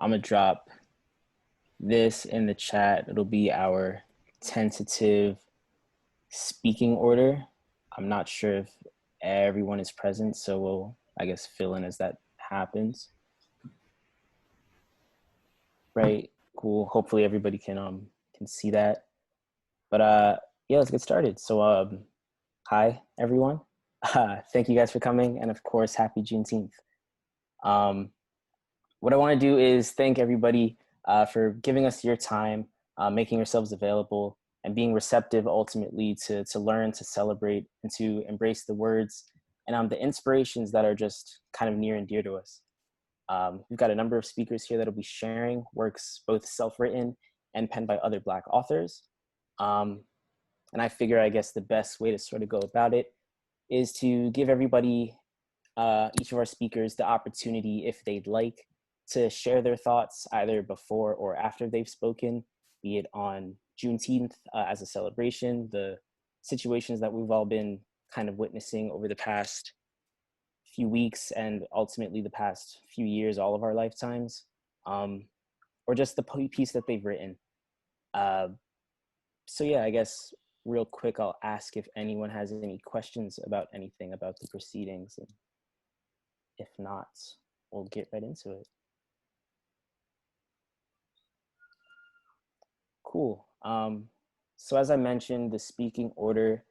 I'm gonna drop this in the chat. It'll be our tentative speaking order. I'm not sure if everyone is present, so we'll, I guess, fill in as that happens. Right, cool. Hopefully everybody can see that. But yeah, let's get started. So hi everyone. Thank you guys for coming, and of course, happy Juneteenth. What I want to do is thank everybody for giving us your time, making yourselves available, and being receptive ultimately to learn, to celebrate, and to embrace the words and the inspirations that are just kind of near and dear to us. We've got a number of speakers here that will be sharing works both self-written and penned by other Black authors. And I figure, I guess, the best way to sort of go about it is to give everybody, each of our speakers, the opportunity, if they'd like, to share their thoughts either before or after they've spoken, be it on Juneteenth as a celebration, the situations that we've all been kind of witnessing over the past few weeks and ultimately the past few years, all of our lifetimes, or just the piece that they've written. So yeah, I guess real quick, I'll ask if anyone has any questions about anything about the proceedings. And if not, we'll get right into it. Cool. So as I mentioned, the speaking order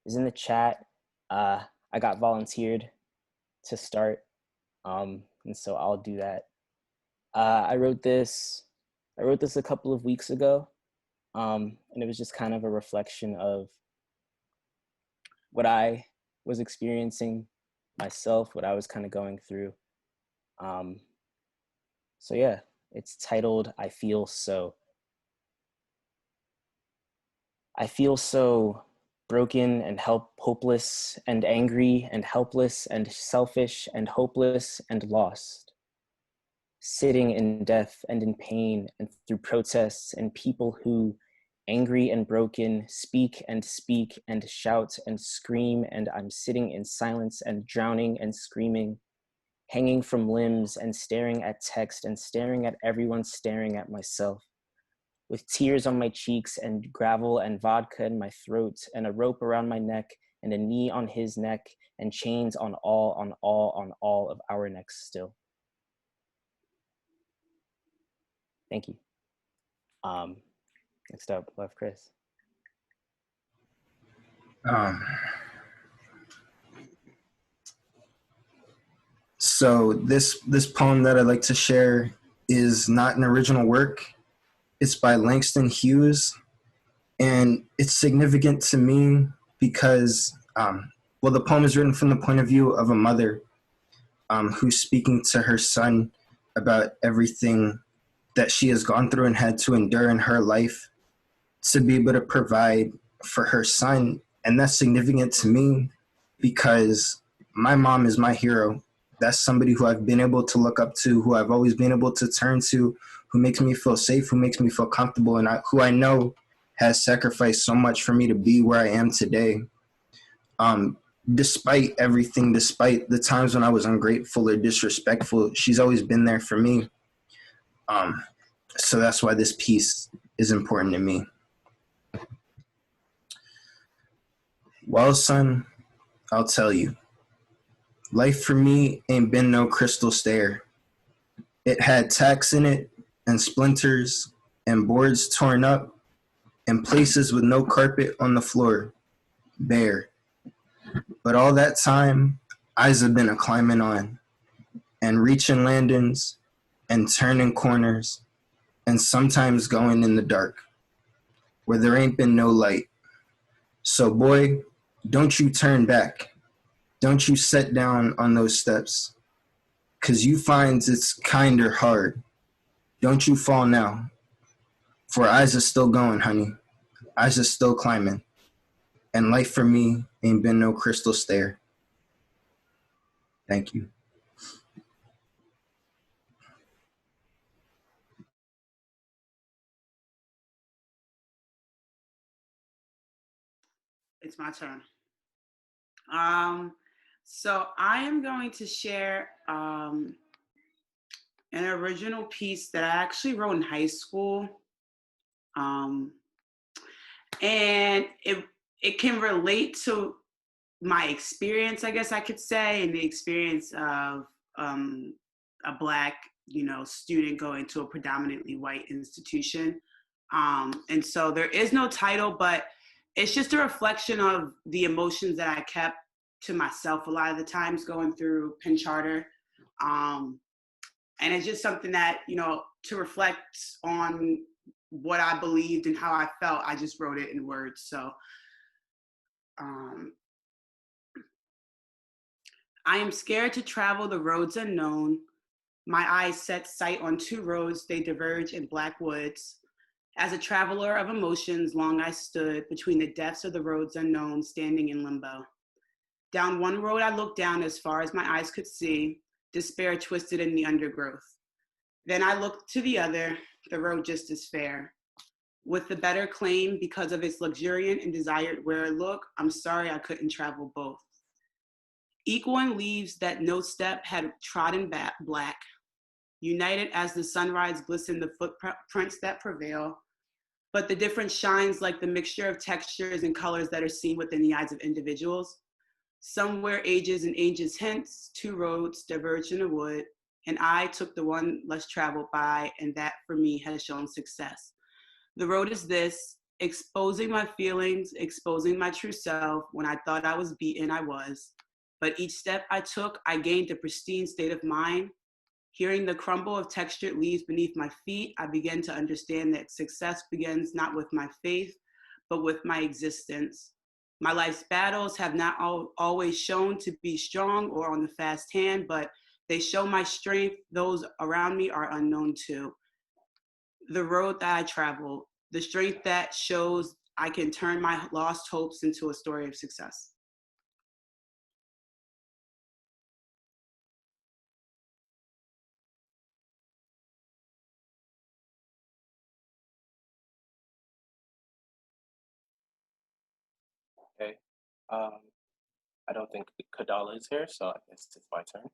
is in the chat. I got volunteered to start, and so I'll do that. I wrote this a couple of weeks ago, and it was just kind of a reflection of what I was experiencing myself, what I was kind of going through. So yeah, it's titled, I Feel So. I feel so broken and hopeless and angry and helpless and selfish and hopeless and lost. Sitting in death and in pain and through protests and people who, angry and broken, speak and shout and scream, and I'm sitting in silence and drowning and screaming, hanging from limbs and staring at text and staring at everyone, staring at myself, with tears on my cheeks and gravel and vodka in my throat and a rope around my neck and a knee on his neck and chains on all of our necks still. Thank you. Next up, we'll have Chris. So this poem that I'd like to share is not an original work. It's by Langston Hughes, and it's significant to me because, well, the poem is written from the point of view of a mother who's speaking to her son about everything that she has gone through and had to endure in her life to be able to provide for her son. And that's significant to me because my mom is my hero. That's somebody who I've been able to look up to, who I've always been able to turn to, who makes me feel safe, who makes me feel comfortable, and who I know has sacrificed so much for me to be where I am today. Despite everything, despite the times when I was ungrateful or disrespectful, she's always been there for me. So that's why this piece is important to me. Well, son, I'll tell you. Life for me ain't been no crystal stair. It had tacks in it and splinters and boards torn up and places with no carpet on the floor, bare. But all that time, eyes have been a climbing on and reaching landings and turning corners and sometimes going in the dark where there ain't been no light. So boy, don't you turn back. Don't you sit down on those steps, 'cause you finds it's kinder hard. Don't you fall now, for eyes are still going, honey. Eyes are still climbing. And life for me ain't been no crystal stair. Thank you. It's my turn. So I am going to share an original piece that I actually wrote in high school. Um, and it can relate to my experience, I guess I could say, and the experience of a black, student going to a predominantly white institution. And so there is no title, but it's just a reflection of the emotions that I kept to myself a lot of the times going through Penn Charter. Um, and it's just something that, to reflect on what I believed and how I felt, I just wrote it in words. So um, I am scared to travel the roads unknown. My eyes set sight on two roads, they diverge in black woods. As a traveler of emotions, long I stood between the depths of the roads unknown, standing in limbo. Down one road I looked down as far as my eyes could see, despair twisted in the undergrowth. Then I looked to the other, the road just as fair. With the better claim because of its luxuriant and desired wear look, I'm sorry I couldn't travel both. Equal in leaves that no step had trodden black, united as the sunrise glisten the footprints that prevail, but the difference shines like the mixture of textures and colors that are seen within the eyes of individuals. Somewhere ages and ages hence, two roads diverged in a wood, and I took the one less traveled by, and that for me has shown success. The road is this, exposing my feelings, exposing my true self. When I thought I was beaten, I was. But each step I took, I gained a pristine state of mind. Hearing the crumble of textured leaves beneath my feet, I began to understand that success begins not with my faith, but with my existence. My life's battles have not always shown to be strong or on the fast hand, but they show my strength. Those around me are unknown too. The road that I travel, the strength that shows I can turn my lost hopes into a story of success. Okay. Um, I don't think Kadala is here, so I guess it's my turn.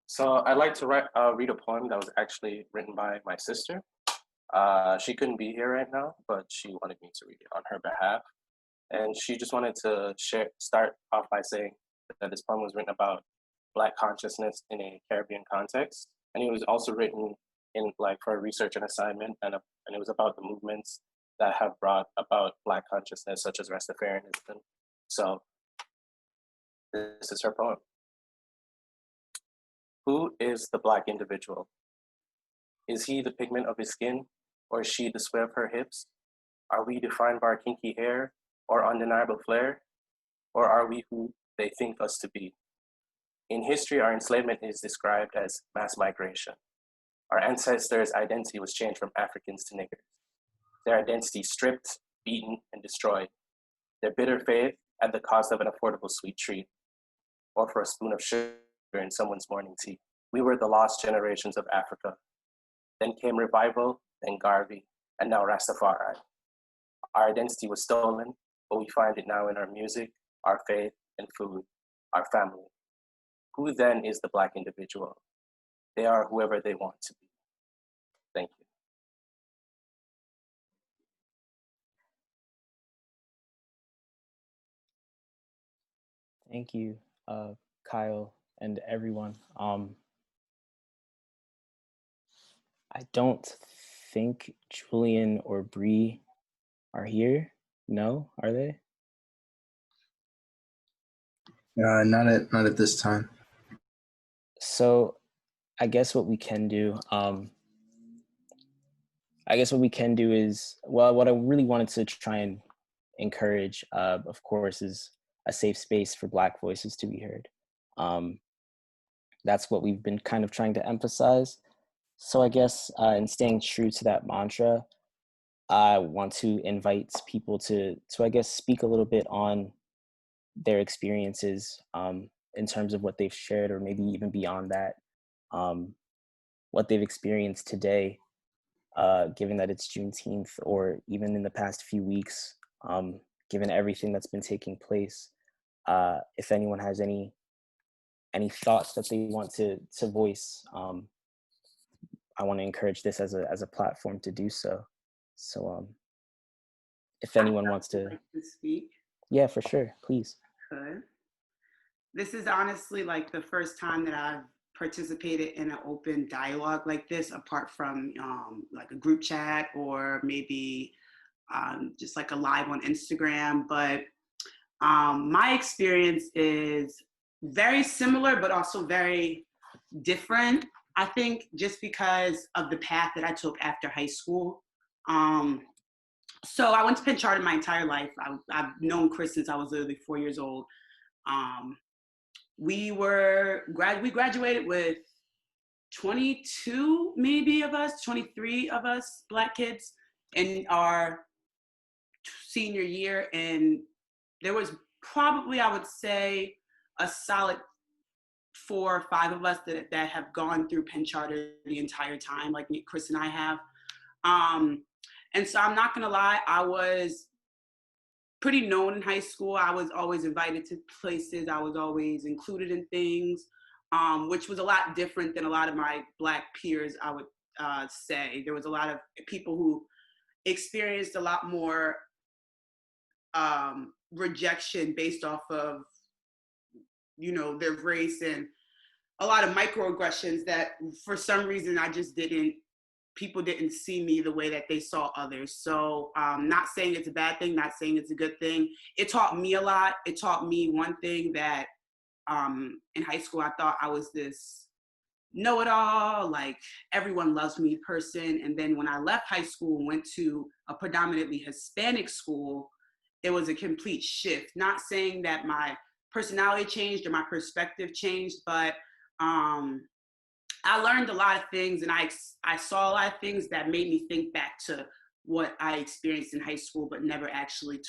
So I'd like to read a poem that was actually written by my sister. She couldn't be here right now, but she wanted me to read it on her behalf. And she just wanted to start off by saying that this poem was written about Black consciousness in a Caribbean context. And it was also written in like for a research and assignment, and it was about the movements that have brought about Black consciousness, such as Rastafarianism. So this is her poem. Who is the Black individual? Is he the pigment of his skin, or is she the sway of her hips? Are we defined by our kinky hair or undeniable flair? Or are we who they think us to be? In history, our enslavement is described as mass migration. Our ancestors' identity was changed from Africans to niggers. Their identity stripped, beaten, and destroyed. Their bitter faith at the cost of an affordable sweet treat, or for a spoon of sugar in someone's morning tea. We were the lost generations of Africa. Then came revival, then Garvey, and now Rastafari. Our identity was stolen, but we find it now in our music, our faith, and food, our family. Who then is the Black individual? They are whoever they want to be. Thank you. Thank you, Kyle, and everyone. I don't think Julian or Bree are here. No, are they? Not at this time. So I guess what we can do, is, well, what I really wanted to try and encourage, of course, is a safe space for Black voices to be heard. That's what we've been kind of trying to emphasize. So I guess in staying true to that mantra, I want to invite people to I guess speak a little bit on their experiences in terms of what they've shared, or maybe even beyond that, what they've experienced today, given that it's Juneteenth, or even in the past few weeks, given everything that's been taking place. If anyone has any any thoughts that they want to voice, I want to encourage this as a platform to do so. So if I'd anyone wants to, like to speak. yeah, for sure, please. Good. This is honestly like the first time that I've participated in an open dialogue like this, apart from like a group chat or maybe just like a live on Instagram. But my experience is very similar, but also very different. I think just because of the path that I took after high school. So I went to Penn Charter my entire life. I've known Chris since I was literally 4 years old. Um, we graduated with 22 maybe of us, 23 of us Black kids in our senior year, and there was probably, I would say, a solid 4 or 5 of us that have gone through Penn Charter the entire time, like Chris and I have. And so I'm not gonna lie, I was pretty known in high school. I was always invited to places. I was always included in things, which was a lot different than a lot of my Black peers, I would say. There was a lot of people who experienced a lot more rejection based off of, their race, and a lot of microaggressions that for some reason people didn't see me the way that they saw others. So not saying it's a bad thing, not saying it's a good thing. It taught me a lot. It taught me one thing, that in high school, I thought I was this know-it-all, like everyone loves me person. And then when I left high school and went to a predominantly Hispanic school, it was a complete shift. Not saying that my personality changed or my perspective changed, but I learned a lot of things, and I saw a lot of things that made me think back to what I experienced in high school, but never actually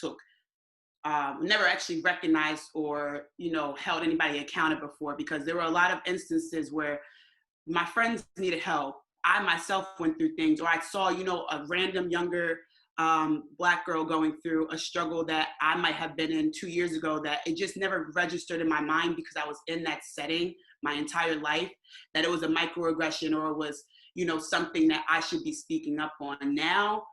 recognized or, held anybody accountable for, because there were a lot of instances where my friends needed help. I myself went through things, or I saw, a random younger Black girl going through a struggle that I might have been in 2 years ago, that it just never registered in my mind because I was in that setting my entire life, that it was a microaggression or it was, something that I should be speaking up on. Now,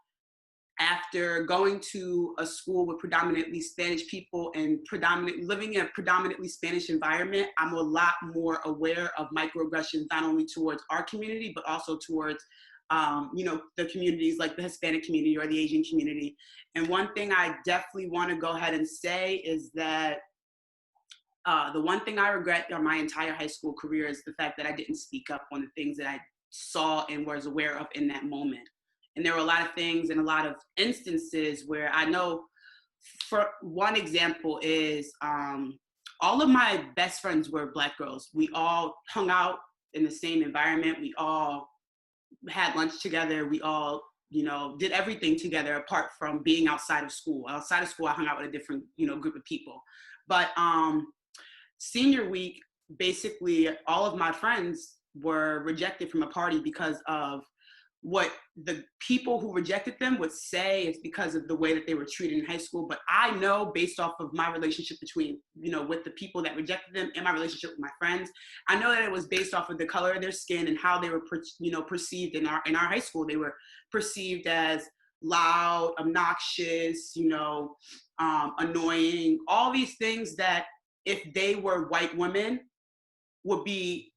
after going to a school with predominantly Spanish people and living in a predominantly Spanish environment, I'm a lot more aware of microaggressions, not only towards our community, but also towards the communities like the Hispanic community or the Asian community. And one thing I definitely want to go ahead and say is that the one thing I regret on my entire high school career is the fact that I didn't speak up on the things that I saw and was aware of in that moment. And there were a lot of things and a lot of instances where I know, for one example is all of my best friends were Black girls. We all hung out in the same environment. We all had lunch together. We all, did everything together apart from being outside of school. Outside of school, I hung out with a different, group of people. But senior week, basically all of my friends were rejected from a party because of what the people who rejected them would say is because of the way that they were treated in high school. But I know, based off of my relationship between, with the people that rejected them and my relationship with my friends, I know that it was based off of the color of their skin and how they were, perceived in our high school. They were perceived as loud, obnoxious, annoying, all these things that if they were white women would be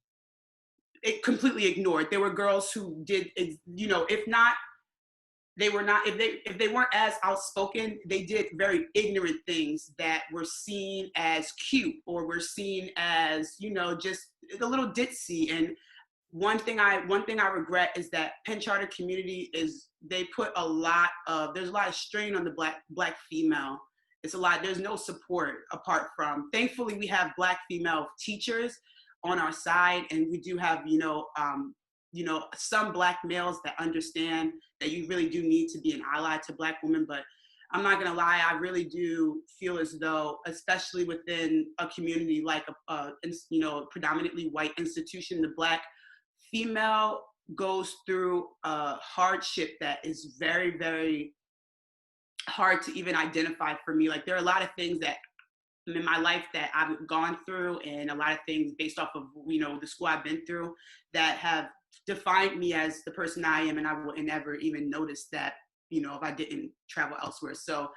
completely ignored. There were girls who did, if not, if they weren't as outspoken, they did very ignorant things that were seen as cute or were seen as, just a little ditzy. And one thing I regret is that Penn Charter community there's a lot of strain on the black female. It's a lot, there's no support apart from, thankfully we have Black female teachers on our side, and we do have, some Black males that understand that you really do need to be an ally to Black women. But I'm not gonna lie, I really do feel as though, especially within a community like a predominantly white institution, the Black female goes through a hardship that is very, very hard to even identify for me. Like, there are a lot of things that in my life that I've gone through, and a lot of things based off of, you know, the school I've been through that have defined me as the person I am, and I wouldn't ever even notice that, you know, if I didn't travel elsewhere. So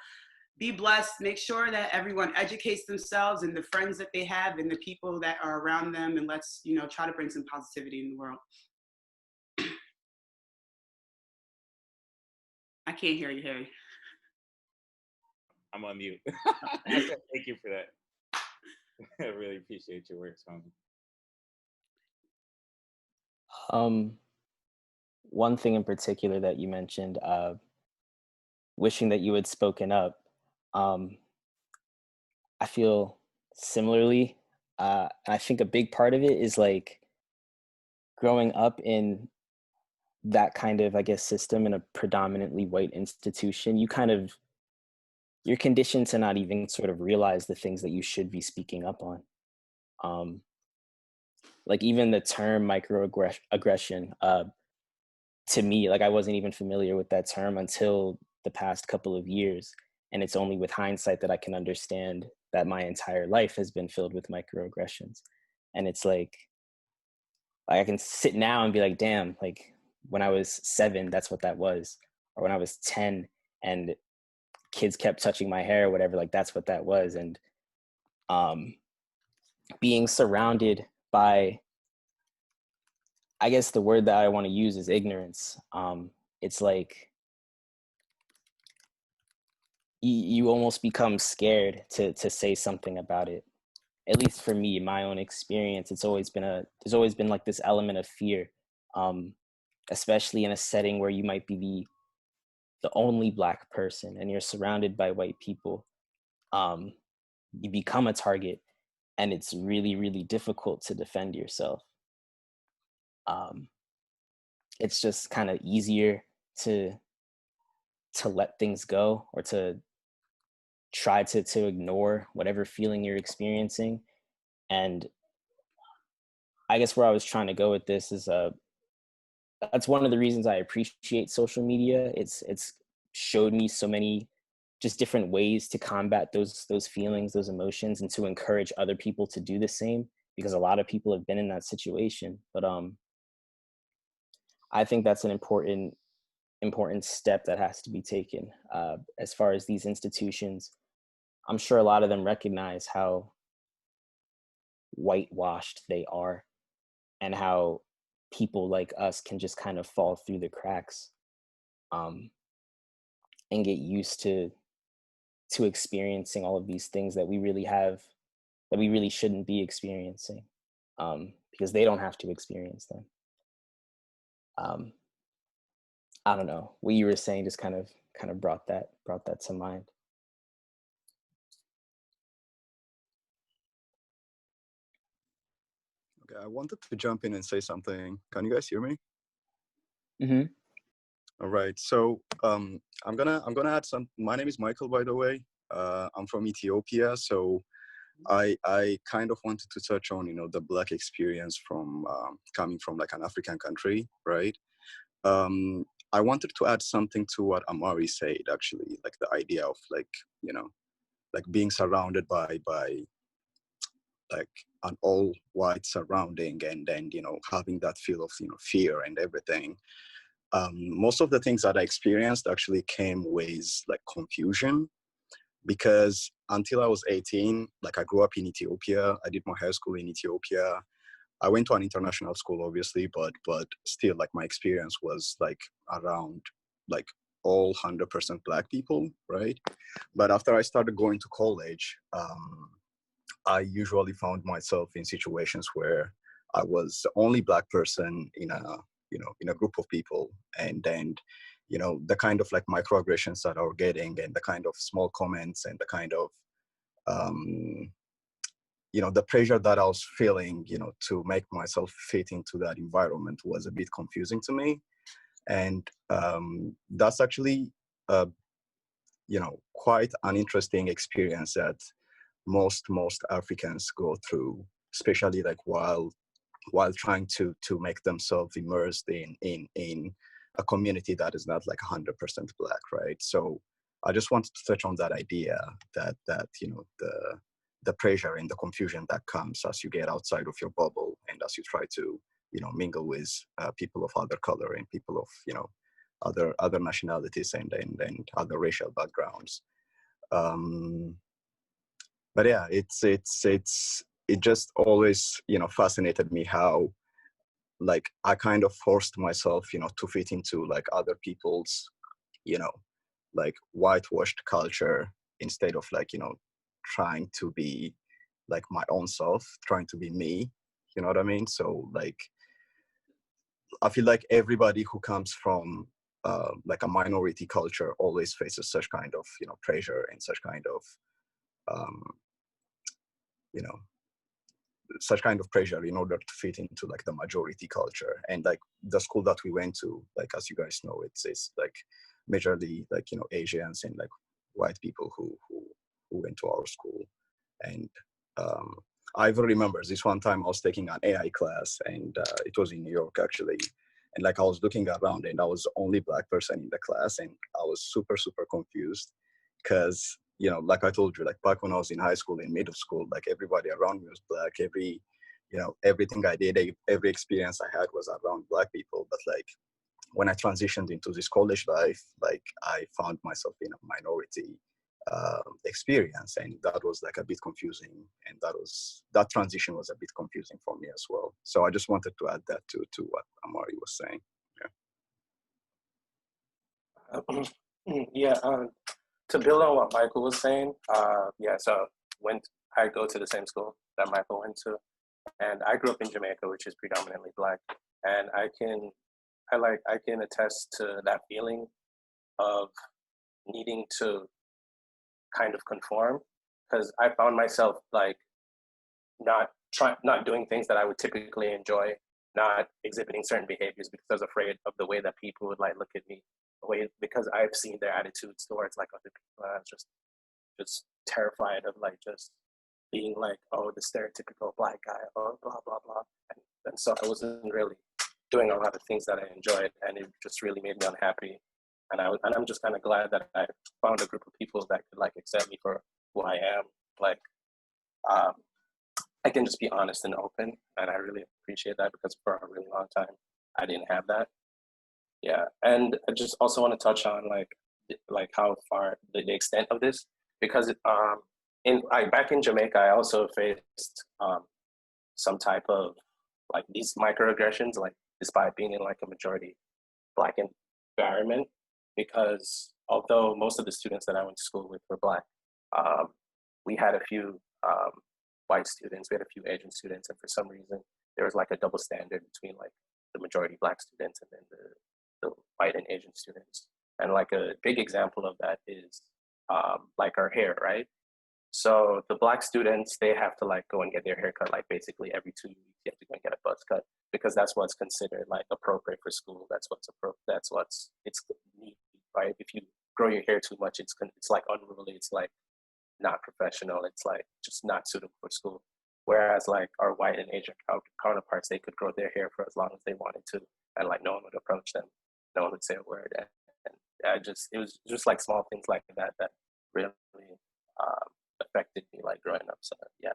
be blessed. Make sure that everyone educates themselves and the friends that they have and the people that are around them, and let's, you know, try to bring some positivity in the world. I can't hear you, Harry. I'm on mute. I said thank you for that. I really appreciate your work, Tony. One thing in particular that you mentioned, wishing that you had spoken up. I feel similarly. I think a big part of it is like growing up in that kind of, I guess, system in a predominantly white institution. You're conditioned to not even sort of realize the things that you should be speaking up on. Um, like even the term microaggression, to me, like I wasn't even familiar with that term until the past couple of years. And it's only with hindsight that I can understand that my entire life has been filled with microaggressions. And it's like I can sit now and be like, damn, like when I was 7, that's what that was. Or when I was 10 and kids kept touching my hair or whatever, like that's what that was. And being surrounded by, I guess the word that I want to use is ignorance. It's like you almost become scared to say something about it. At least for me, my own experience, there's always been like this element of fear, especially in a setting where you might be the only Black person and you're surrounded by white people. You become a target, and it's really, really difficult to defend yourself. It's just kind of easier to let things go, or to try to ignore whatever feeling you're experiencing. And I guess where I was trying to go with this is that's one of the reasons I appreciate social media. It's showed me so many just different ways to combat those feelings, those emotions, and to encourage other people to do the same, because a lot of people have been in that situation. But I think that's an important step that has to be taken, as far as these institutions. I'm sure a lot of them recognize how whitewashed they are, and how people like us can just kind of fall through the cracks, and get used to experiencing all of these things that we really shouldn't be experiencing, because they don't have to experience them. I don't know, what you were saying just kind of brought that to mind. Okay, I wanted to jump in and say something. Can you guys hear me? Mm-hmm. All right. So I'm gonna add some. My name is Michael, by the way. I'm from Ethiopia. So I kind of wanted to touch on, you know, the Black experience from coming from like an African country, right? I wanted to add something to what Amari said, actually, like the idea of like, you know, like being surrounded by like an all white surrounding, and then, you know, having that feel of, you know, fear and everything. Most of the things that I experienced actually came with like confusion, because until I was 18, like I grew up in Ethiopia. I did my high school in Ethiopia. I went to an international school, obviously, but still, like my experience was like around like all 100% Black people, right? But after I started going to college, I usually found myself in situations where I was the only Black person in a, you know, in a group of people. And then, you know, the kind of like microaggressions that I was getting, and the kind of small comments, and the kind of, you know, the pressure that I was feeling, you know, to make myself fit into that environment was a bit confusing to me. And that's actually, you know, quite an interesting experience that most Africans go through, especially like while trying to make themselves immersed in a community that is not like 100% Black, right? So I just wanted to touch on that idea that you know, the pressure and the confusion that comes as you get outside of your bubble and as you try to, mingle with people of other color and people of, other nationalities and other racial backgrounds. But yeah, it just always, fascinated me how, like, I kind of forced myself, to fit into like other people's, you know, like whitewashed culture instead of like, trying to be like my own self, trying to be me, you know what I mean? So like, I feel like everybody who comes from like a minority culture always faces such kind of, pressure and such kind of, um, you know, such kind of pressure in order to fit into like the majority culture. And like the school that we went to, like, as you guys know, it's like majorly like, Asians and like white people who went to our school. And um, I even remember this one time I was taking an AI class, and it was in New York actually. And like I was looking around and I was the only black person in the class, and I was super, super confused because, like I told you, like back when I was in high school and middle school, like everybody around me was black. Everything I did, every experience I had was around black people. But like when I transitioned into this college life, like I found myself in a minority experience, and that was like a bit confusing. And that transition was a bit confusing for me as well. So I just wanted to add that to what Amari was saying. Yeah, to build on what Michael was saying, yeah, so I go to the same school that Michael went to, and I grew up in Jamaica, which is predominantly black, and I can attest to that feeling of needing to kind of conform, because I found myself like not doing things that I would typically enjoy, not exhibiting certain behaviors because I was afraid of the way that people would like look at me, because I've seen their attitudes towards like other people. I was just terrified of like just being like, oh, the stereotypical black guy, oh, blah blah blah, and so I wasn't really doing a lot of things that I enjoyed, and it just really made me unhappy. And I'm just kind of glad that I found a group of people that could like accept me for who I am. Like, um, I can just be honest and open, and I really appreciate that because for a really long time I didn't have that. Yeah, and I just also want to touch on like how far the extent of this, because back in Jamaica I also faced some type of like these microaggressions, like despite being in like a majority black environment, because although most of the students that I went to school with were black, um, we had a few white students, we had a few Asian students, and for some reason there was like a double standard between like the majority black students and then the white and Asian students. And like a big example of that is like our hair, right? So the black students, they have to like go and get their hair cut like basically every 2 weeks. You have to go and get a buzz cut because that's what's considered like appropriate for school. That's what's it's neat, right? If you grow your hair too much, it's like unruly. It's like not professional. It's like just not suitable for school. Whereas like our white and Asian counterparts, they could grow their hair for as long as they wanted to, and like no one would approach them, no one would say a word, and it was just like small things like that that really affected me like growing up. So yeah.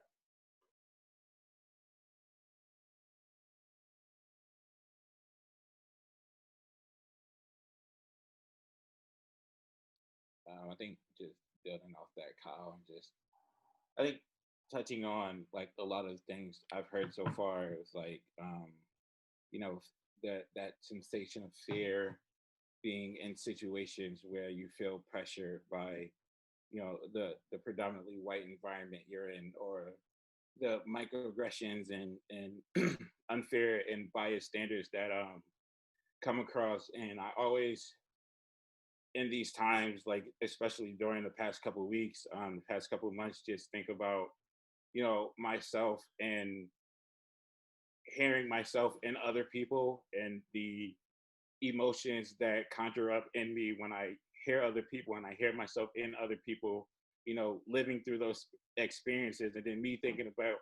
I think just building off that, Kyle, and just I think touching on like a lot of things I've heard so far is like you know that sensation of fear, being in situations where you feel pressured by the predominantly white environment you're in, or the microaggressions and unfair and biased standards that come across. And I always, in these times, like especially during the past couple of weeks, the past couple of months, just think about myself and hearing myself in other people and the emotions that conjure up in me when I hear other people and I hear myself in other people, living through those experiences, and then me thinking about,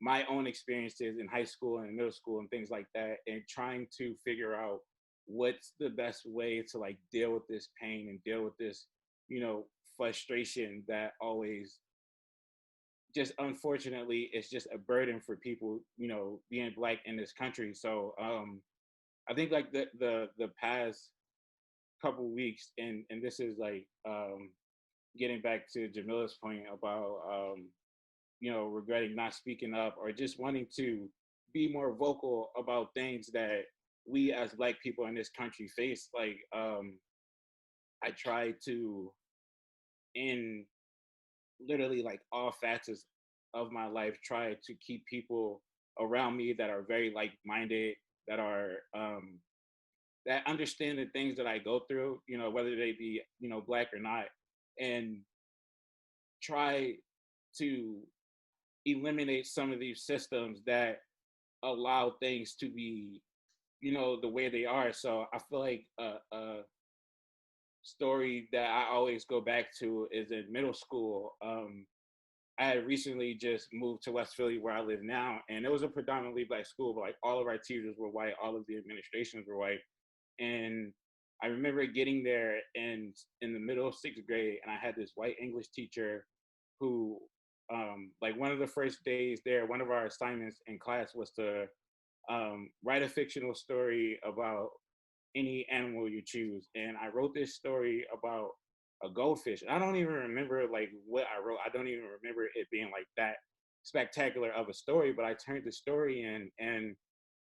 my own experiences in high school and middle school and things like that, and trying to figure out what's the best way to like deal with this pain and deal with this, frustration that always just unfortunately it's just a burden for people, being Black in this country. So I think like the past couple weeks, and this is like getting back to Jamila's point about regretting not speaking up or just wanting to be more vocal about things that we as Black people in this country face. Like I try to, in literally like all facets of my life, try to keep people around me that are very like-minded, that are that understand the things that I go through, whether they be Black or not, and try to eliminate some of these systems that allow things to be the way they are. So I feel like a story that I always go back to is in middle school. I had recently just moved to West Philly where I live now, and it was a predominantly Black school, but like all of our teachers were white, all of the administrations were white. And I remember getting there and in the middle of sixth grade, and I had this white English teacher who, like one of the first days there, one of our assignments in class was to write a fictional story about any animal you choose. And I wrote this story about a goldfish. I don't even remember like what I wrote. I don't even remember it being like that spectacular of a story, but I turned the story in, and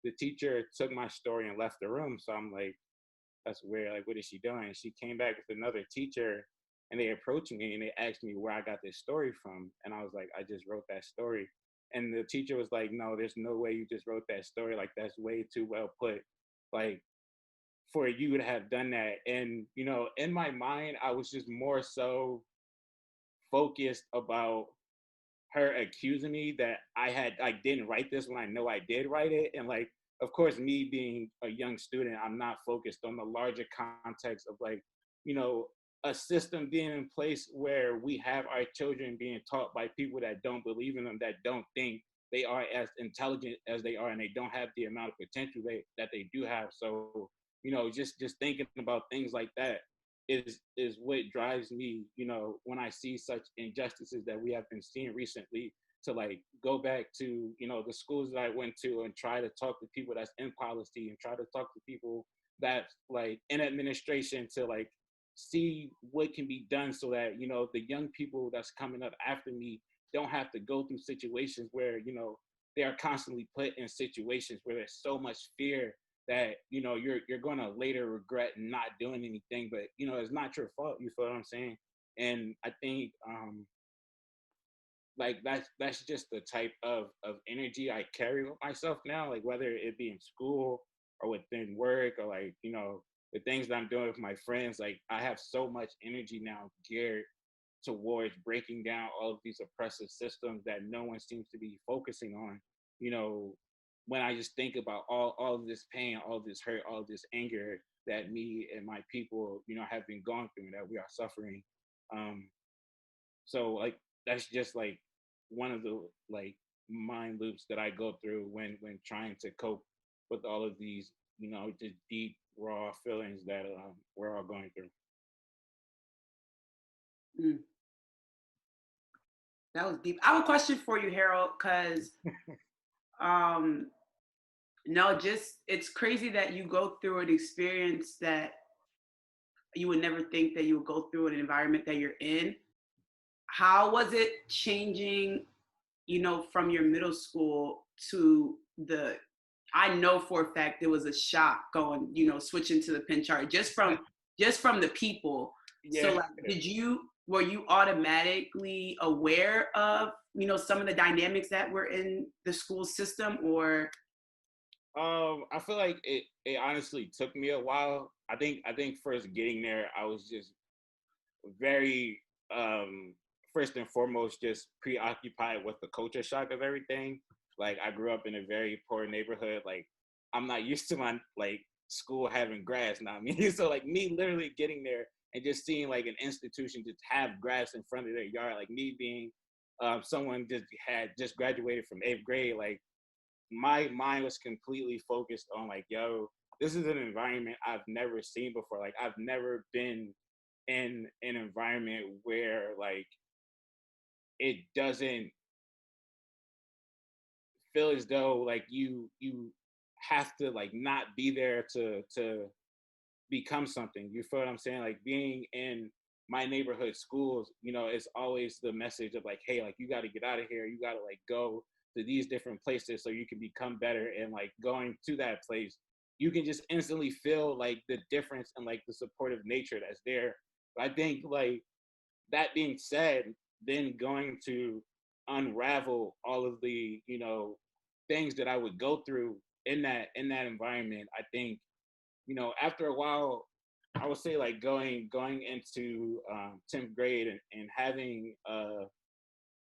the teacher took my story and left the room. So I'm like, that's weird. Like, what is she doing? And she came back with another teacher, and they approached me and they asked me where I got this story from. And I was like, I just wrote that story. And the teacher was like, no, there's no way you just wrote that story. Like, that's way too well put. Like, for you to have done that. And, in my mind, I was just more so focused about her accusing me that I didn't write this when I know I did write it. And like, of course, me being a young student, I'm not focused on the larger context of like, a system being in place where we have our children being taught by people that don't believe in them, that don't think they are as intelligent as they are, and they don't have the amount of potential that they do have. So, just thinking about things like that is what drives me, when I see such injustices that we have been seeing recently, to like go back to, the schools that I went to and try to talk to people that's in policy and try to talk to people that like in administration to like see what can be done so that, the young people that's coming up after me don't have to go through situations where, they are constantly put in situations where there's so much fear that you're gonna later regret not doing anything, but it's not your fault. You feel what I'm saying? And I think like that's just the type of energy I carry with myself now. Like whether it be in school or within work or like the things that I'm doing with my friends. Like I have so much energy now geared towards breaking down all of these oppressive systems that no one seems to be focusing on. You know, when I just think about all of this pain, all of this hurt, all of this anger that me and my people, have been going through, that we are suffering. So like that's just like one of the like mind loops that I go through when trying to cope with all of these, just deep raw feelings that we're all going through. Mm. That was deep. I have a question for you, Harold, because no, just it's crazy that you go through an experience that you would never think that you would go through in an environment that you're in. How was it changing, from your middle school to the I know for a fact there was a shock going, switching to the pin chart just from the people. So Yeah. like were you automatically aware of, some of the dynamics that were in the school system or I feel like it honestly took me a while. I think first getting there, I was just very first and foremost just preoccupied with the culture shock of everything. Like I grew up in a very poor neighborhood. Like I'm not used to my like school having grass now. I mean, so like me literally getting there and just seeing like an institution just have grass in front of their yard, like me being someone just graduated from 8th grade, like my mind was completely focused on like, yo, this is an environment I've never seen before. Like I've never been in an environment where like it doesn't feel as though like you have to like not be there to become something. You feel what I'm saying? Like being in my neighborhood schools, you know, it's always the message of like, hey, like you got to get out of here. You got to like go to these different places so you can become better. And like going to that place, you can just instantly feel like the difference and like the supportive nature that's there. But I think like that being said, then going to unravel all of the, you know, things that I would go through in that environment, I think, you know, after a while, I would say like going into 10th grade and having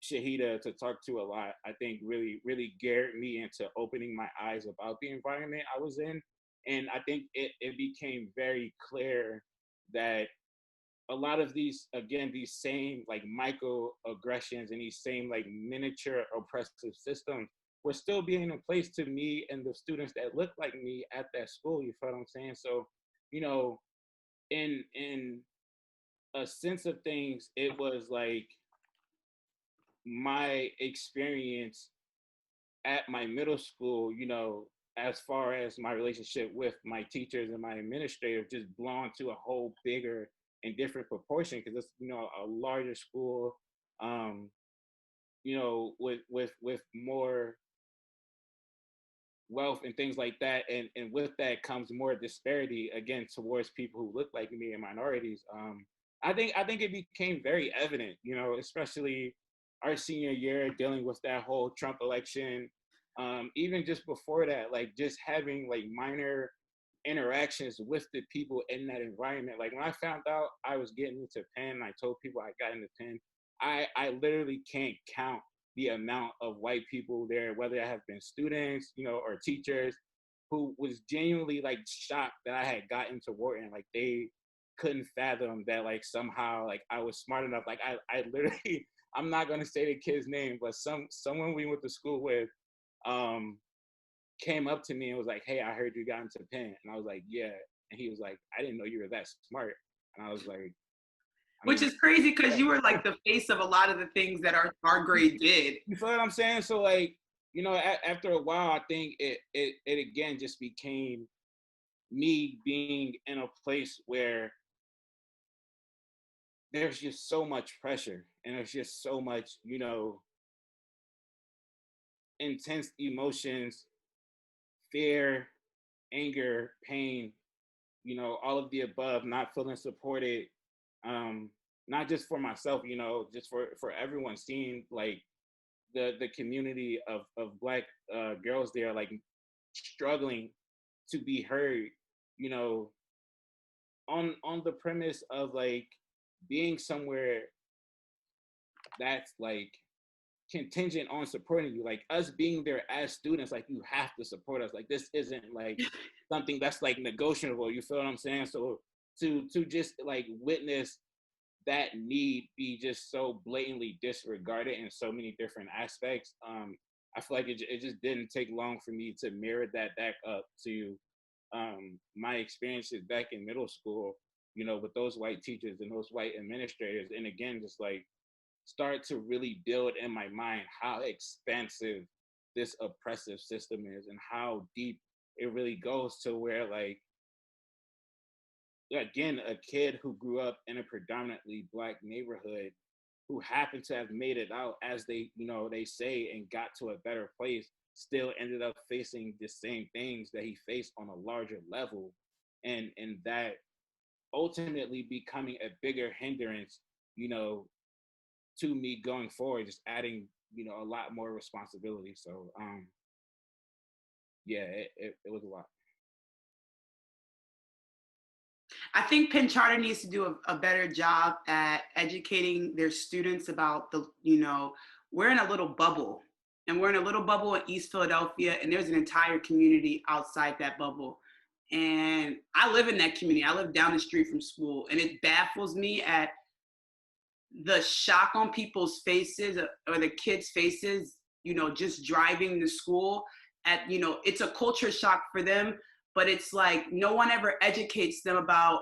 Shahida to talk to a lot, I think really geared me into opening my eyes about the environment I was in. And I think it became very clear that a lot of these, again, these same like microaggressions and these same like miniature oppressive systems were still being in place to me and the students that look like me at that school. You feel what I'm saying? So, you know, in a sense of things, it was like my experience at my middle school, you know, as far as my relationship with my teachers and my administrator, just blown to a whole bigger and different proportion because it's, you know, a larger school, you know, with more wealth and things like that, and with that comes more disparity again towards people who look like me and minorities. I think it became very evident, you know, especially our senior year dealing with that whole Trump election. Even just before that, like just having like minor interactions with the people in that environment. Like when I found out I was getting into Penn, I told people I got into Penn. I literally can't count the amount of white people there, whether I have been students, you know, or teachers, who was genuinely like shocked that I had gotten to Wharton. Like they couldn't fathom that like somehow like I was smart enough. Like I literally, I'm not gonna say the kid's name, but someone we went to school with came up to me and was like, "Hey, I heard you got into Penn," and I was like, "Yeah," and he was like, "I didn't know you were that smart," and I was like, Which is crazy because you were like the face of a lot of the things that our grade did. You feel what I'm saying? So like, you know, after a while, I think it again just became me being in a place where there's just so much pressure and there's just so much, you know, intense emotions, fear, anger, pain, you know, all of the above, not feeling supported, not just for myself, you know, just for everyone, seeing like the community of Black girls there like struggling to be heard, you know, on the premise of like being somewhere that's like contingent on supporting you, like us being there as students, like you have to support us. Like this isn't like something that's like negotiable. You feel what I'm saying? So to just like witness that need be just so blatantly disregarded in so many different aspects, I feel like it just didn't take long for me to mirror that back up to my experiences back in middle school, you know, with those white teachers and those white administrators. And again, just like start to really build in my mind how expansive this oppressive system is and how deep it really goes, to where like, again, a kid who grew up in a predominantly Black neighborhood who happened to have made it out, as they, you know, they say, and got to a better place, still ended up facing the same things that he faced on a larger level, and that ultimately becoming a bigger hindrance, you know, to me going forward, just adding, you know, a lot more responsibility. So yeah, it was a lot. I think Penn Charter needs to do a better job at educating their students about the, you know, we're in a little bubble, and we're in a little bubble in East Philadelphia, and there's an entire community outside that bubble. And I live in that community. I live down the street from school, and it baffles me at the shock on people's faces, or the kids' faces, you know, just driving to school at, you know, it's a culture shock for them, but it's like no one ever educates them about,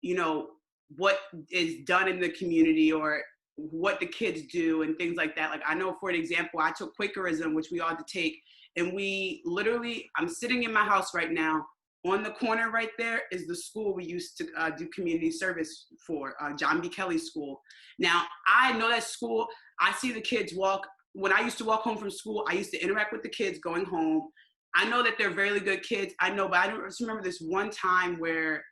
you know, what is done in the community, or what the kids do and things like that. Like I know, for an example, I took Quakerism, which we all had to take, and we literally, I'm sitting in my house right now. On the corner right there is the school we used to do community service for, John B. Kelly School. Now, I know that school, I see the kids walk. When I used to walk home from school, I used to interact with the kids going home. I know that they're very good kids. I know, but I just remember this one time where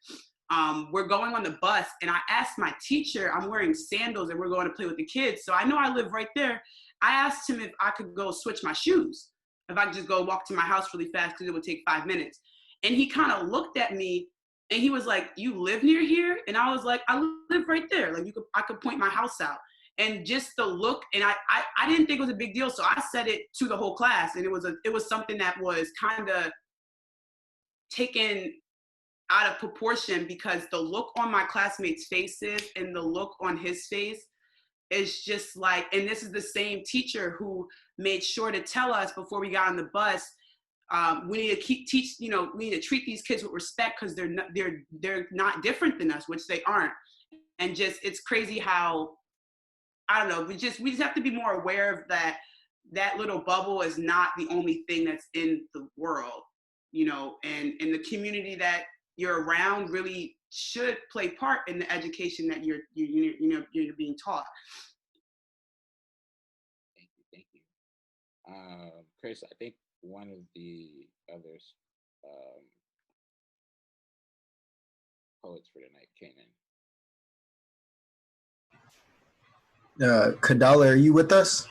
we're going on the bus and I asked my teacher, I'm wearing sandals and we're going to play with the kids. So I know I live right there. I asked him if I could go switch my shoes, if I could just go walk to my house really fast because it would take 5 minutes. And he kind of looked at me and he was like, "You live near here?" And I was like, "I live right there. Like I could point my house out." And just the look, and I didn't think it was a big deal. So I said it to the whole class, and it was something that was kind of taken out of proportion because the look on my classmates' faces and the look on his face is just like, and this is the same teacher who made sure to tell us before we got on the bus, we need to we need to treat these kids with respect because they're not different than us, which they aren't. And just, it's crazy how, I don't know, we just have to be more aware of that little bubble is not the only thing that's in the world, and the community that you're around really should play part in the education that you're being taught. Thank you. Chris, I think one of the others poets for tonight came in. Kadala, are you with us?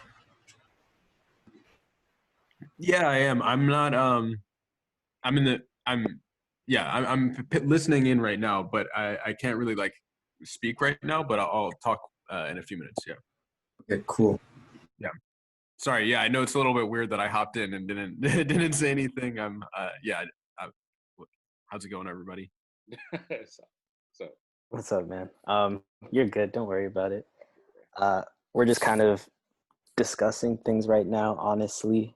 Yeah, I am. I'm not. I'm listening in right now, but I can't really like speak right now. But I'll talk in a few minutes. Yeah. Okay, cool. Yeah. Sorry. Yeah, I know it's a little bit weird that I hopped in and didn't didn't say anything. How's it going, everybody? so What's up, man? You're good. Don't worry about it. We're just kind of discussing things right now, honestly.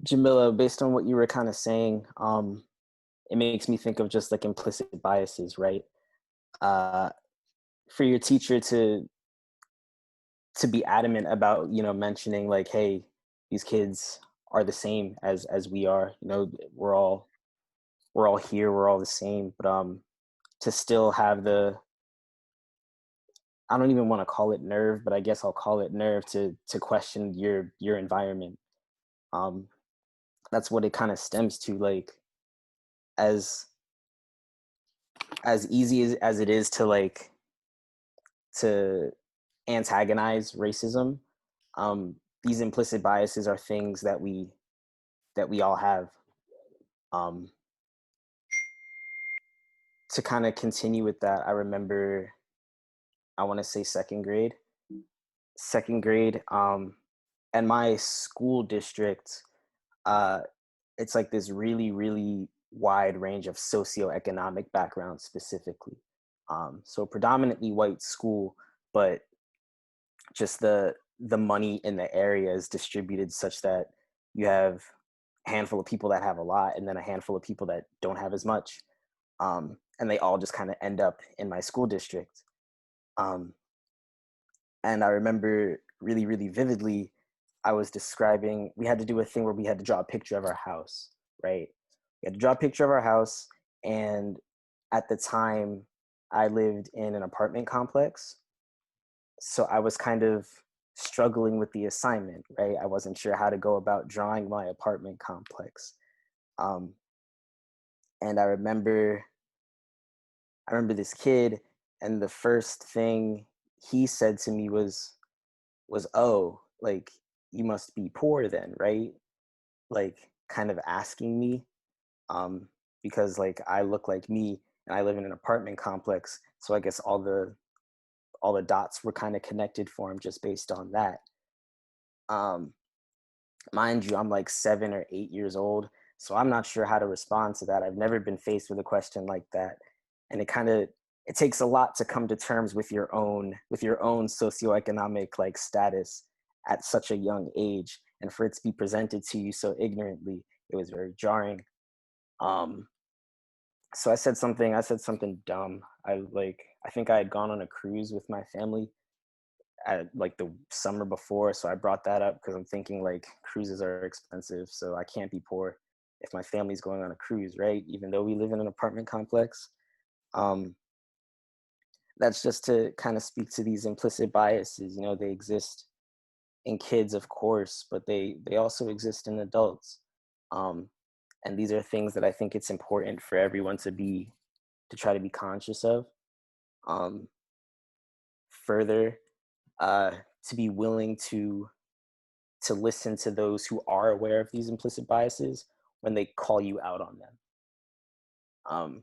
Jamila, based on what you were kind of saying, it makes me think of just like implicit biases, right? For your teacher to be adamant about, mentioning like, hey, these kids are the same as we are. We're all here, we're all the same. But to still have the, I don't even want to call it nerve, but I guess I'll call it nerve to question your environment. That's what it kind of stems to. Like, as easy as it is to like to antagonize racism, these implicit biases are things that we all have. To kind of continue with that, I remember, I want to say second grade, and my school district, it's like this really, really wide range of socioeconomic backgrounds specifically. So predominantly white school, but just the money in the area is distributed such that you have a handful of people that have a lot and then a handful of people that don't have as much. And they all just kind of end up in my school district. And I remember really, really vividly, I was describing, we had to do a thing where we had to draw a picture of our house, right? We had to draw a picture of our house. And at the time, I lived in an apartment complex. So I was kind of struggling with the assignment, right? I wasn't sure how to go about drawing my apartment complex. And I remember this kid, and the first thing he said to me was, "Oh, like, you must be poor then, right?" Like, kind of asking me, because like I look like me and I live in an apartment complex. So I guess all the dots were kind of connected for him just based on that. Mind you, I'm like 7 or 8 years old, so I'm not sure how to respond to that. I've never been faced with a question like that. And it takes a lot to come to terms with your own socioeconomic like status at such a young age, and for it to be presented to you so ignorantly, it was very jarring. So I said something dumb. I think I had gone on a cruise with my family at like the summer before, so I brought that up because I'm thinking like cruises are expensive, so I can't be poor if my family's going on a cruise, right? Even though we live in an apartment complex. Um, that's just to kind of speak to these implicit biases. You know, they exist in kids, of course, but they also exist in adults. Um, and these are things that I think it's important for everyone to try to be conscious of. Um, further, uh, to be willing to listen to those who are aware of these implicit biases when they call you out on them. Um,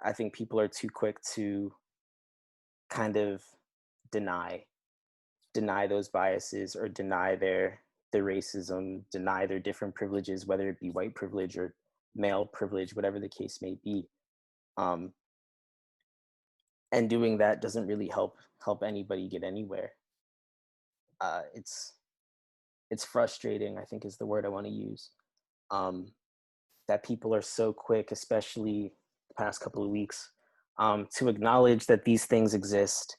I think people are too quick to kind of deny deny those biases or deny their racism, deny their different privileges, whether it be white privilege or male privilege, whatever the case may be. Um, and doing that doesn't really help anybody get anywhere. It's frustrating, I think is the word I want to use. Um, that people are so quick, especially the past couple of weeks, to acknowledge that these things exist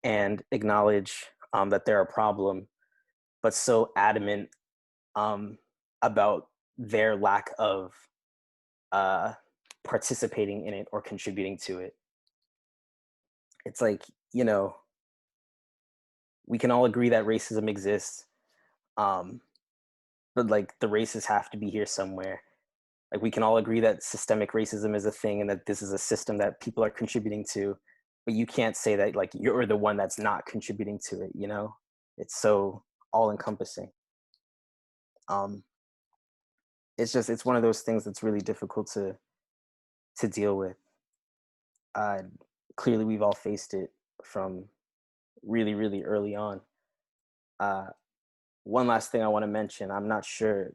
and acknowledge that they're a problem, but so adamant um, about their lack of uh, participating in it or contributing to it. It's like, you know, we can all agree that racism exists, um, but like the racists have to be here somewhere. Like we can all agree that systemic racism is a thing and that this is a system that people are contributing to, but you can't say that like you're the one that's not contributing to it, you know? It's so all encompassing. Um, it's one of those things that's really difficult to deal with. Uh, clearly, we've all faced it from really early on. Uh, one last thing I want to mention: I'm not sure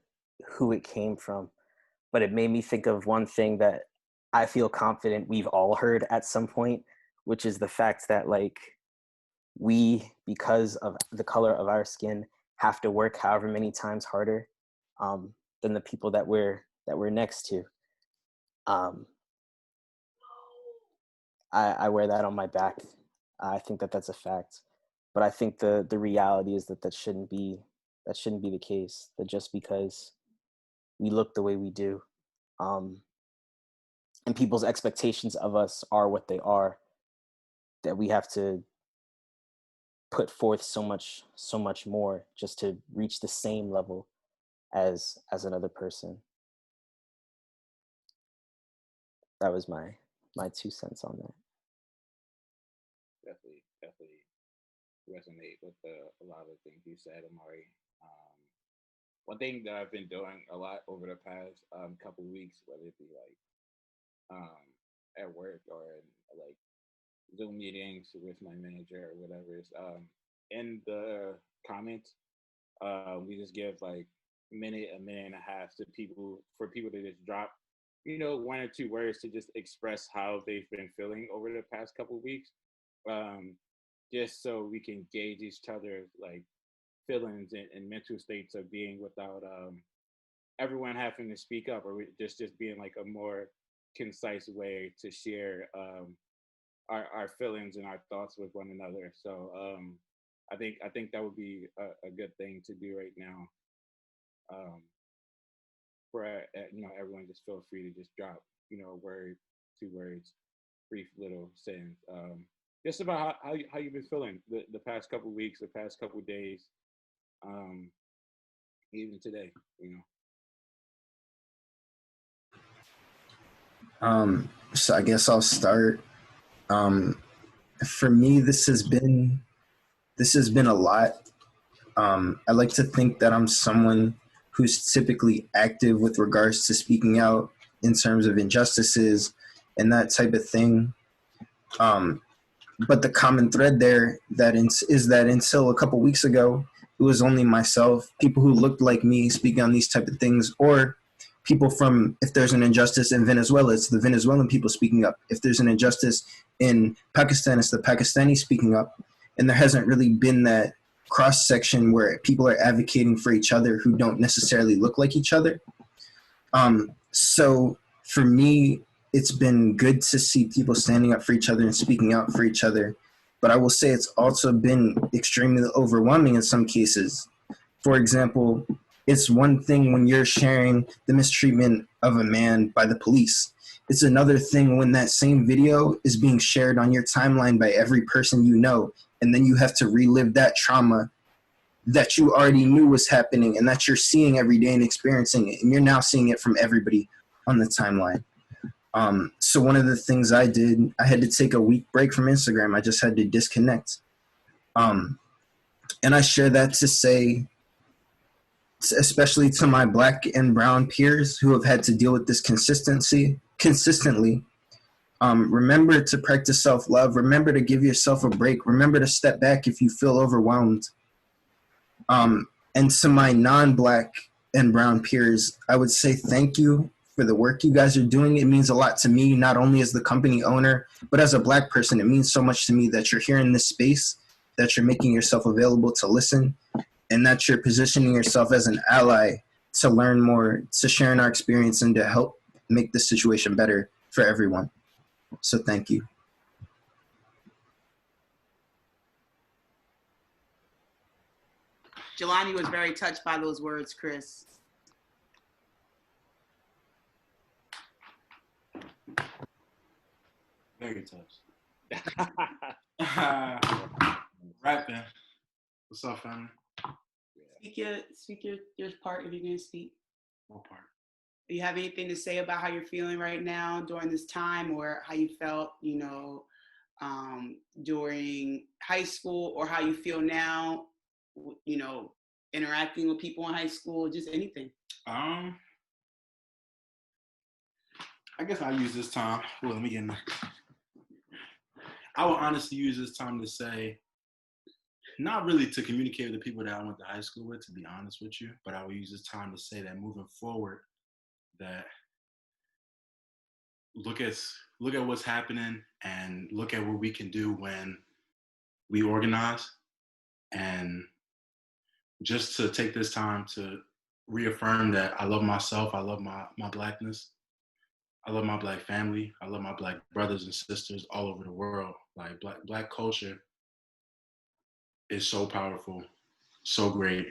who it came from, but it made me think of one thing that I feel confident we've all heard at some point, which is the fact that like we, because of the color of our skin, have to work however many times harder than the people that we're next to. Um, I wear that on my back. I think that that's a fact, but I think the reality is that that shouldn't be the case. That just because we look the way we do, um, and people's expectations of us are what they are, that we have to put forth so much more just to reach the same level as another person. That was my 2 cents on that. Definitely resonate with a lot of the things you said, Amari. Um, One thing that I've been doing a lot over the past couple weeks, whether it be like at work or in like Zoom meetings with my manager or whatever, is in the comments, we just give like a minute and a half to people for people to just drop, you know, one or two words to just express how they've been feeling over the past couple of weeks, um, just so we can gauge each other like feelings and mental states of being without everyone having to speak up, or just being like a more concise way to share our feelings and our thoughts with one another. So I think that would be a good thing to do right now. Um, for you know, everyone just feel free to just drop, you know, a word, two words, brief little sentence, just about how you've been feeling the past couple weeks, the past couple days, um, even today, you know. So I guess I'll start. Um, for me, this has been a lot. I like to think that I'm someone who's typically active with regards to speaking out in terms of injustices and that type of thing. Um, but the common thread there is that until a couple weeks ago, it was only myself, people who looked like me speaking on these type of things, or people from, if there's an injustice in Venezuela, it's the Venezuelan people speaking up. If there's an injustice in Pakistan, it's the Pakistani speaking up. And there hasn't really been that cross section where people are advocating for each other who don't necessarily look like each other. So for me, it's been good to see people standing up for each other and speaking out for each other. But I will say it's also been extremely overwhelming in some cases. For example, it's one thing when you're sharing the mistreatment of a man by the police. It's another thing when that same video is being shared on your timeline by every person you know, and then you have to relive that trauma that you already knew was happening and that you're seeing every day and experiencing it, and you're now seeing it from everybody on the timeline. So one of the things I did, I had to take a week break from Instagram. I just had to disconnect. And I share that to say, especially to my Black and brown peers who have had to deal with this consistently, remember to practice self-love. Remember to give yourself a break. Remember to step back if you feel overwhelmed. And to my non-Black and brown peers, I would say thank you for the work you guys are doing. It means a lot to me, not only as the company owner, but as a Black person. It means so much to me that you're here in this space, that you're making yourself available to listen, and that you're positioning yourself as an ally to learn more, to share in our experience, and to help make the situation better for everyone. So thank you. Jelani was very touched by those words, Chris. Very touched. Rapping. What's up, family? Speak your part if you're gonna speak. What part? Do you have anything to say about how you're feeling right now during this time, or how you felt, during high school, or how you feel now, interacting with people in high school, just anything? I guess I'll use this time. Well, let me get in there. I will honestly use this time to say, not really to communicate with the people that I went to high school with, to be honest with you, but I will use this time to say that moving forward, that look at what's happening and look at what we can do when we organize, and just to take this time to reaffirm that I love myself, I love my Blackness, I love my Black family, I love my Black brothers and sisters all over the world. Like Black culture is so powerful, so great,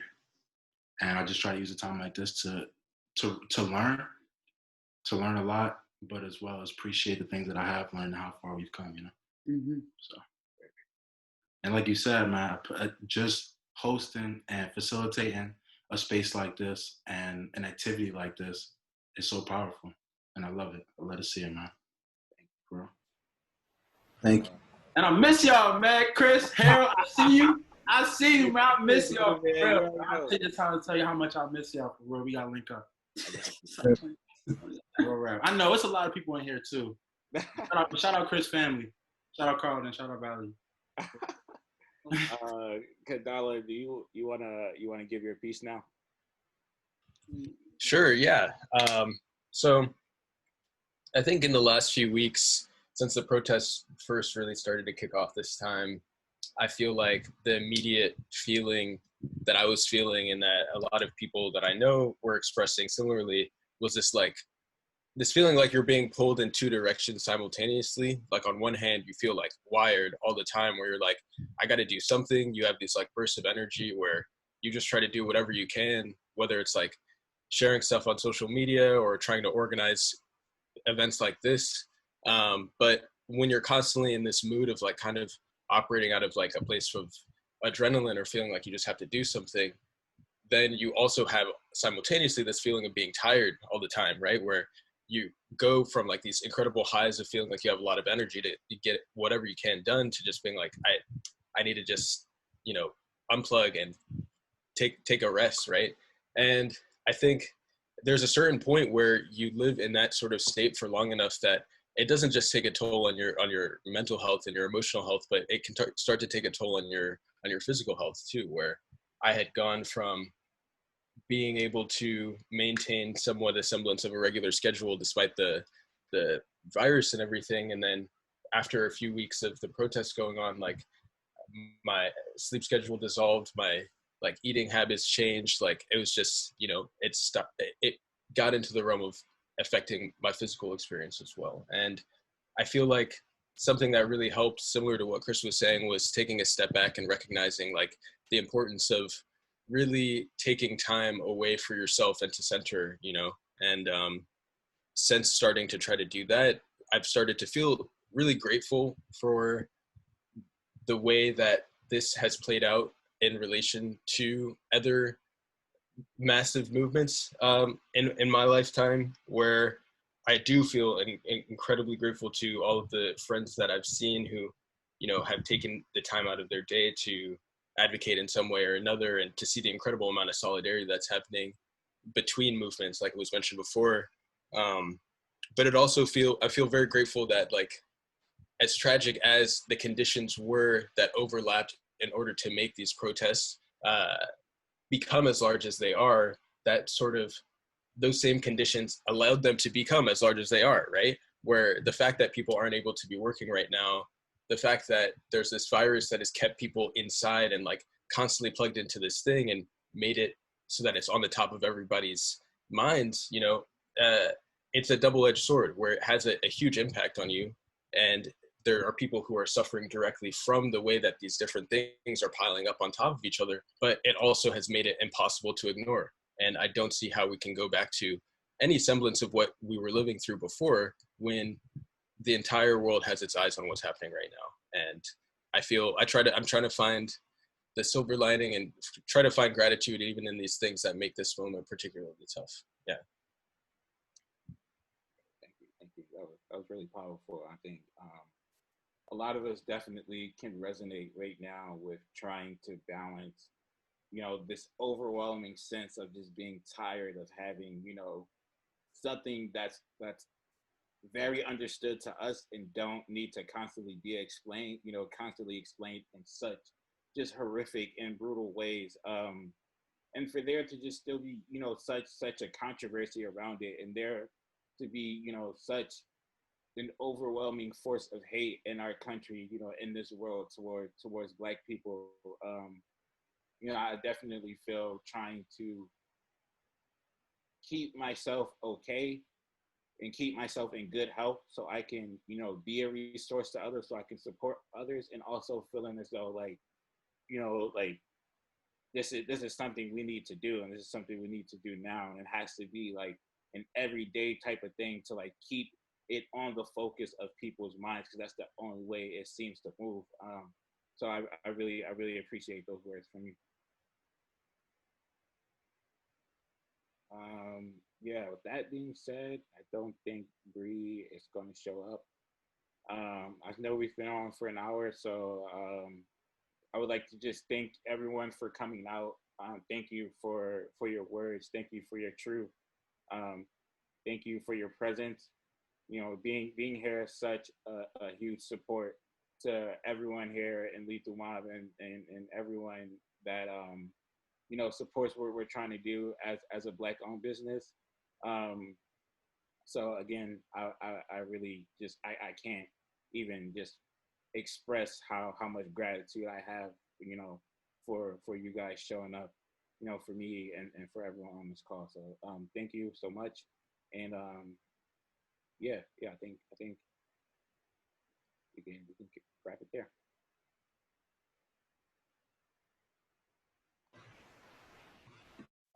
and I just try to use a time like this to learn a lot, but as well as appreciate the things that I have learned and how far we've come, Mm-hmm. So, and like you said, man, just hosting and facilitating a space like this and an activity like this is so powerful, and I love it. I love to see it, man. Thank you, bro. Thank you. And I miss y'all, man. Chris, Harold, I see you, man. I miss y'all for real. I'll take the time to tell you how much I miss y'all for real. We gotta link up. I know it's a lot of people in here too. Shout out Chris family. Shout out Carlton. Shout out Valley. Kadala, do you wanna give your piece now? Sure. Yeah. So I think in the last few weeks, since the protests first really started to kick off this time, I feel like the immediate feeling that I was feeling, and that a lot of people that I know were expressing similarly, was this feeling like you're being pulled in two directions simultaneously. Like on one hand, you feel like wired all the time, where you're like, I got to do something. You have these like bursts of energy where you just try to do whatever you can, whether it's like sharing stuff on social media or trying to organize events like this. But when you're constantly in this mood of like kind of operating out of like a place of adrenaline or feeling like you just have to do something, then you also have simultaneously this feeling of being tired all the time, right? Where you go from like these incredible highs of feeling like you have a lot of energy to get whatever you can done, to just being like, I need to just, unplug and take a rest, right? And I think there's a certain point where you live in that sort of state for long enough that it doesn't just take a toll on your mental health and your emotional health, but it can start to take a toll on your physical health too, where I had gone from being able to maintain somewhat a semblance of a regular schedule despite the virus and everything, and then after a few weeks of the protests going on, like my sleep schedule dissolved, my like eating habits changed, like it was just, it got into the realm of affecting my physical experience as well. And I feel like something that really helped, similar to what Chris was saying, was taking a step back and recognizing like the importance of really taking time away for yourself and to center, you know. And since starting to try to do that, I've started to feel really grateful for the way that this has played out in relation to other massive movements in my lifetime, where I do feel incredibly grateful to all of the friends that I've seen who, you know, have taken the time out of their day to advocate in some way or another, and to see the incredible amount of solidarity that's happening between movements, like it was mentioned before. But I feel very grateful that, like, as tragic as the conditions were that overlapped in order to make these protests become as large as they are, that sort of those same conditions allowed them to become as large as they are, right? Where the fact that people aren't able to be working right now, the fact that there's this virus that has kept people inside and like constantly plugged into this thing and made it so that it's on the top of everybody's minds, you know, it's a double-edged sword where it has a huge impact on you. And there are people who are suffering directly from the way that these different things are piling up on top of each other, but it also has made it impossible to ignore. And I don't see how we can go back to any semblance of what we were living through before, when the entire world has its eyes on what's happening right now. And I'm trying to find the silver lining and try to find gratitude even in these things that make this moment particularly tough. Yeah. Thank you. That was really powerful. I think a lot of us definitely can resonate right now with trying to balance, you know, this overwhelming sense of just being tired of having, you know, something that's very understood to us and don't need to constantly be explained, you know, constantly explained in such just horrific and brutal ways. And for there to just still be, you know, such a controversy around it, and there to be, you know, such an overwhelming force of hate in our country, you know, in this world towards Black people. You know, I definitely feel trying to keep myself okay and keep myself in good health so I can, you know, be a resource to others, so I can support others, and also feeling as though, like, you know, like this is something we need to do, and this is something we need to do now, and it has to be like an everyday type of thing to like keep it on the focus of people's minds, because that's the only way it seems to move. So I really appreciate those words from you. Yeah, with that being said, I don't think Bree is going to show up. I know we've been on for an hour, so I would like to just thank everyone for coming out. Thank you for your words. Thank you for your truth. Thank you for your presence. You know, being here is such a huge support to everyone here in Lethal Mob, and everyone that you know, supports what we're trying to do as a Black owned business. So again, I really just I can't even just express how much gratitude I have, you know, for you guys showing up, you know, for me and for everyone on this call. So thank you so much. And yeah, I think we can wrap it there.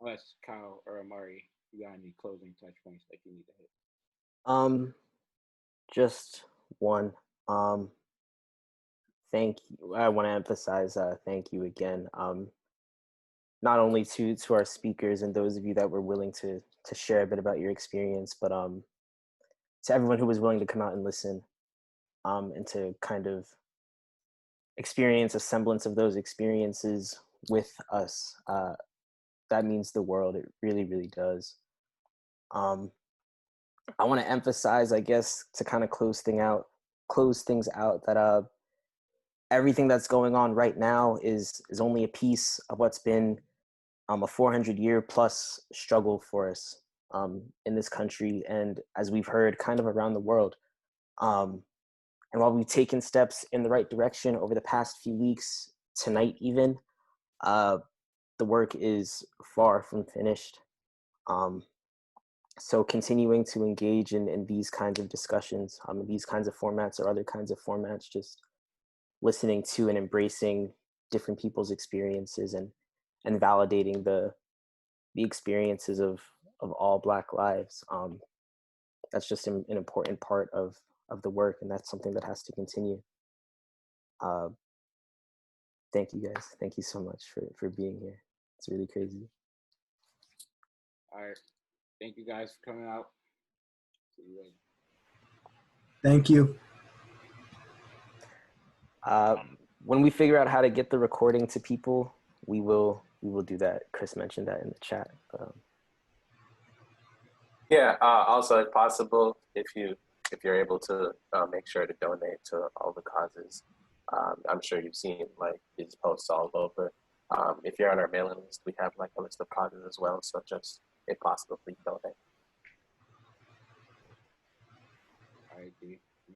Unless Kyle or Amari, you got any closing touch points that you need to hit? Just one. Thank you. I want to emphasize thank you again. Not only to our speakers and those of you that were willing to share a bit about your experience, but to everyone who was willing to come out and listen, and to kind of experience a semblance of those experiences with us. That means the world. It really, really does. I want to emphasize, I guess, to kind of close things out, that everything that's going on right now is only a piece of what's been a 400-year plus struggle for us in this country, and as we've heard, kind of around the world. And while we've taken steps in the right direction over the past few weeks, tonight even, the work is far from finished. So continuing to engage in these kinds of discussions, in these kinds of formats or other kinds of formats, just listening to and embracing different people's experiences and validating the experiences of all Black lives. That's just an important part of the work, and that's something that has to continue. Thank you guys. Thank you so much for being here. It's really crazy. All right. Thank you guys for coming out. See you later. Thank you. When we figure out how to get the recording to people, we will do that. Chris mentioned that in the chat. Yeah. Also, if possible, if you're able to make sure to donate to all the causes. I'm sure you've seen like these posts all over. If you're on our mailing list, we have like a list of causes as well. So just if possible, please donate. I agree.